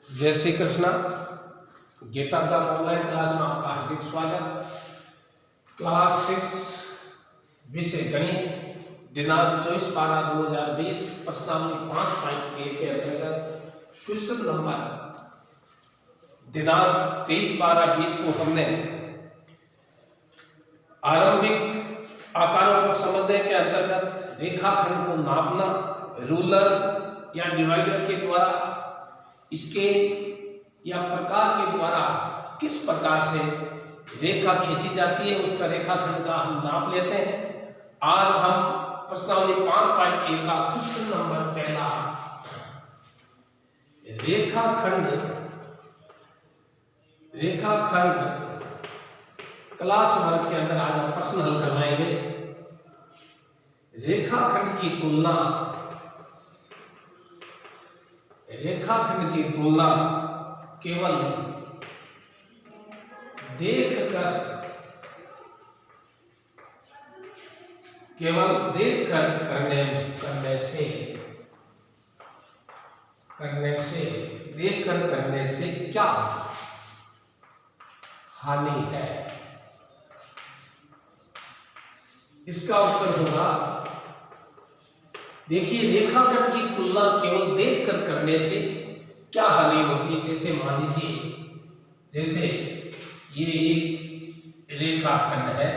जय श्री कृष्णा। गीता धाम online class में आपका हार्दिक स्वागत। क्लास 6 विषय गणित, दिनांक 24/12/2020, प्रश्नावली 5.1 के अंतर्गत क्वेश्चन नंबर दिनांक 23/12/20 को हमने आरंभिक आकारों को समझने के अंतर्गत रेखाखंड को नापना, रूलर या डिवाइडर के द्वारा, इसके या प्रकार के द्वारा किस प्रकार से रेखा खींची जाती है उसका रेखाखंड का हम नाप लेते हैं। आज हम प्रश्नावली 5.1 का क्वेश्चन नंबर पहला रेखाखंड क्लास वर्ग के अंदर आज हम प्रश्न हल करवाएंगे। रेखाखंड की तुलना केवल देखकर करने से क्या हानि है? इसका उत्तर होगा, देखिए रेखाखंड की तुलना केवल देखकर करने से क्या हानि होती है। जैसे मान लीजिए, जैसे ये एक रेखाखंड है,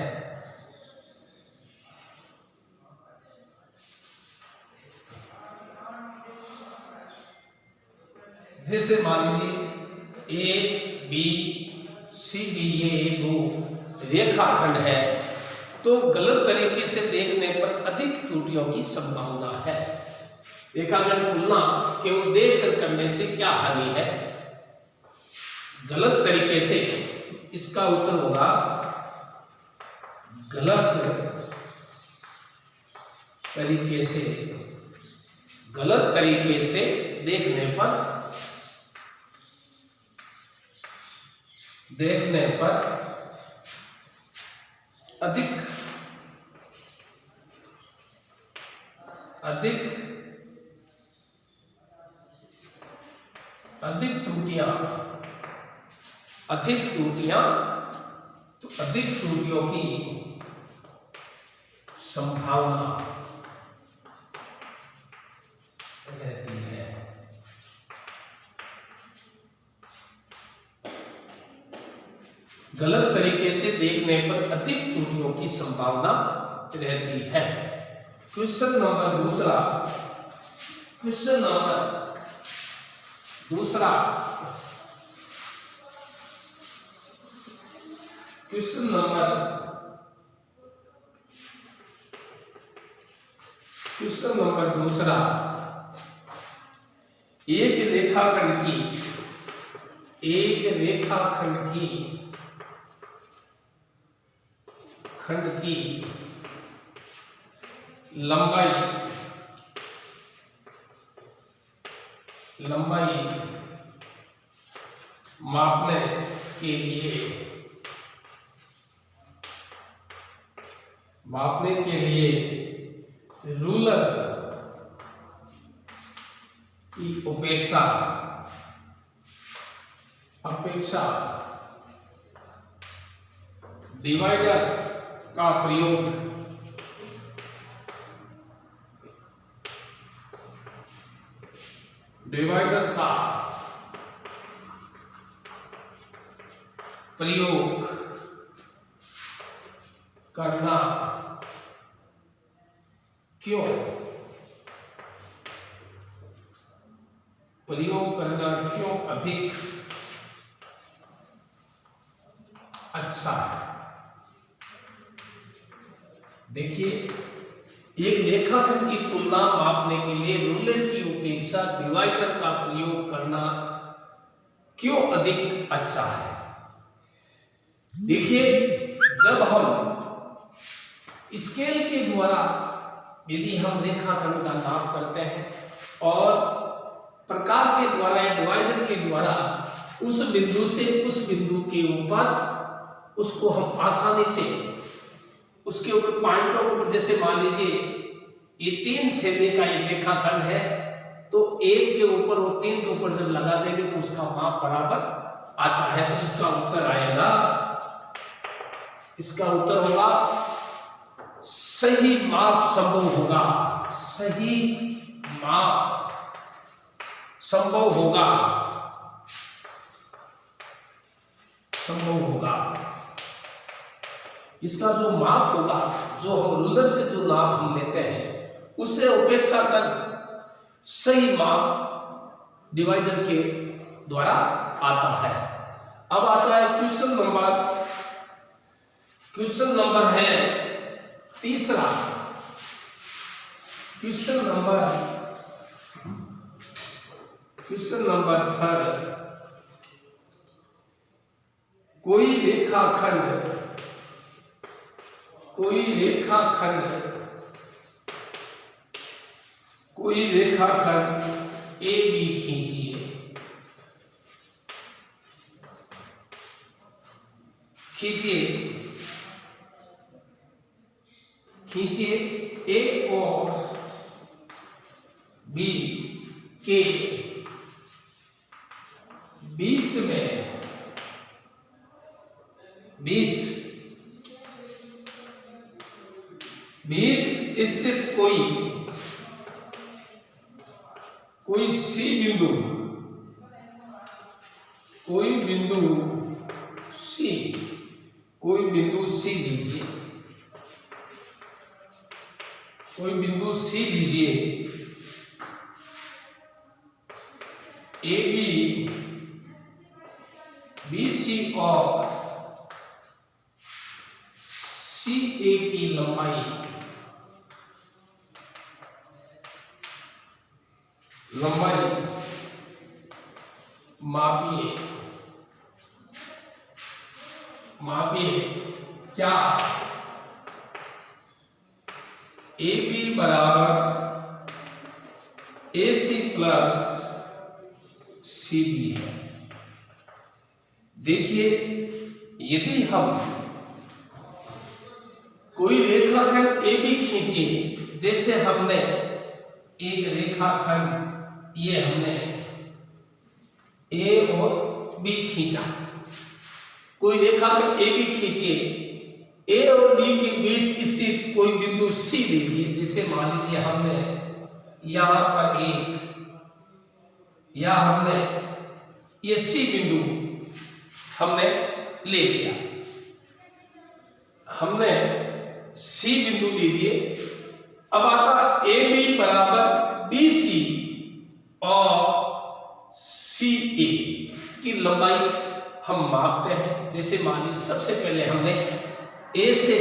जैसे मान लीजिए ए बी सी डी, ये दो रेखाखंड है, तो गलत तरीके से देखने पर अधिक त्रुटियों की संभावना है। रेखाखंड तुलना केवल देखकर करने से क्या हानि है? गलत तरीके से। इसका उत्तर होगा, गलत तरीके से देखने पर अधिक त्रुटियों की संभावना रहती है। गलत तरीके से देखने पर अधिक त्रुटियों की संभावना रहती है। क्वेश्चन नंबर दूसरा क्वेश्चन नंबर दूसरा, एक रेखाखंड की लंबाई मापने के लिए रूलर की अपेक्षा डिवाइडर का प्रयोग करना क्यों अधिक अच्छा है? देखिए, एक रेखाखंड की तुलना मापने के लिए रूलर की अपेक्षा डिवाइडर का प्रयोग करना क्यों अधिक अच्छा है? देखिए, जब हम स्केल के द्वारा यदि हम रेखाखंड का नाप करते हैं और प्रकार के द्वारा या डिवाइडर के द्वारा उस बिंदु से उस बिंदु के ऊपर उसको हम आसानी से उसके ऊपर पॉइंटों के ऊपर, जैसे मान लीजिए ये 3 सेमी का एक रेखाखंड है, तो 1 के ऊपर वो 3 के ऊपर जब लगा देंगे तो उसका माप बराबर आता है। तो इसका उत्तर आएगा, इसका उत्तर होगा सही माप संभव होगा, सही माप संभव होगा, संभव होगा। इसका जो माप होगा, जो हम रूलर से जो नाप हम लेते हैं उससे उपेक्षा कर सही माप डिवाइडर के द्वारा आता है। अब आता है क्वेश्चन नंबर, क्वेश्चन नंबर है तीसरा, क्वेश्चन नंबर 3, कोई रेखाखंड ए बी खींचिए, ए और बी के बीच स्थित कोई सी बिंदु, कोई बिंदु सी लीजिए, ए बी BC और CA की लंबाई मापिए क्या AB बराबर AC प्लस CB है। देखिए, यदि हम कोई रेखाखंड AB खींचिए, जैसे हमने एक रेखाखंड ये हमने A और B खींचा, कोई रेखाखंड AB खींचिए, A और B के बीच स्थित कोई बिंदु C लीजिए, जैसे मान लीजिए हमने यहां पर या हमने ये C बिंदु हमने ले लिया, हमने C बिंदु लीजिए। अब आता AB बराबर BC और CA की लंबाई हम मापते हैं। जैसे मान लीजिए सबसे पहले हमने A से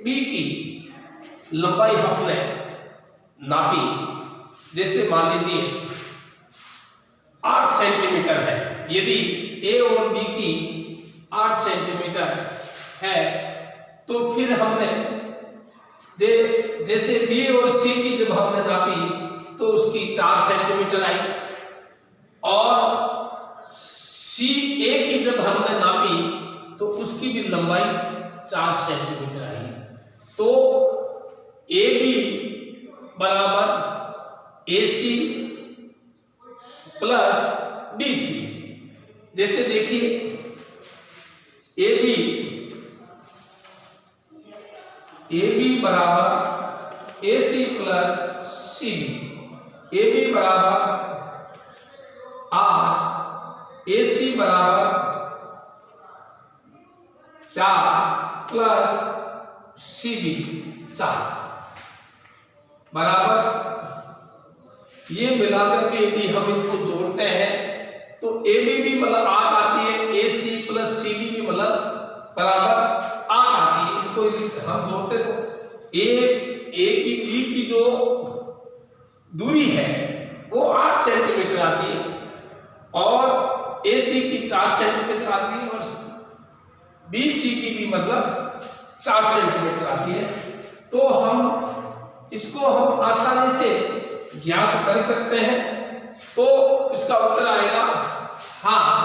B की लंबाई हमने नापी, जैसे मान लीजिए 8 सेंटीमीटर है। यदि A और B की 8 सेंटीमीटर है तो फिर हमने जैसे B और C की जब हमने नापी तो उसकी 4 सेंटीमीटर आई, और CA की जब हमने नापी तो उसकी भी लंबाई 4 सेंटीमीटर आई। तो AB बराबर AC प्लस BC। जैसे देखिए AB बराबर AC प्लस CB, AB बराबर 8, AC बराबर 4 प्लस CB 4 बराबर, ये मिलाकर के यदि हम इनको जोड़ते हैं तो AB भी मतलब 8 आती है, AC प्लस CB भी मतलब बराबर 8 आती है। इनको हम जोड़ते तो A की B की जो दूरी है वो 8 सेंटीमीटर आती है, और AC की 4 सेंटीमीटर आती है, और BC की भी मतलब 4 सेंटीमीटर आती है। तो हम इसको हम आसानी से ज्ञात कर सकते हैं। तो इसका उत्तर आएगा हाँ।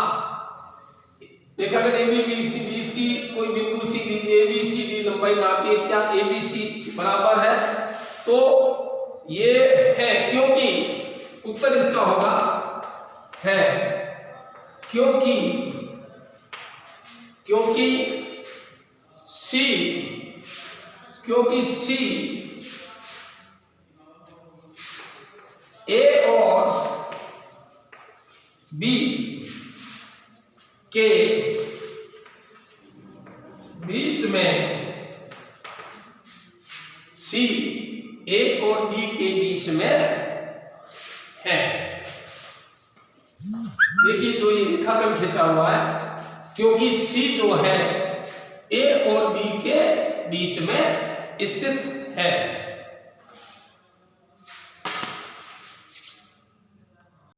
देखा कि बीच की कोई बिंदु C ABCD लंबाई नापिए, क्या ABC बराबर है? तो ये है, क्योंकि उत्तर इसका होगा है, क्योंकि सी ए और बी के बीच में, सी ए और बी के बीच में है। देखिए जो ये रेखाखंड खींचा हुआ है, क्योंकि सी जो है ए और बी के बीच में स्थित है।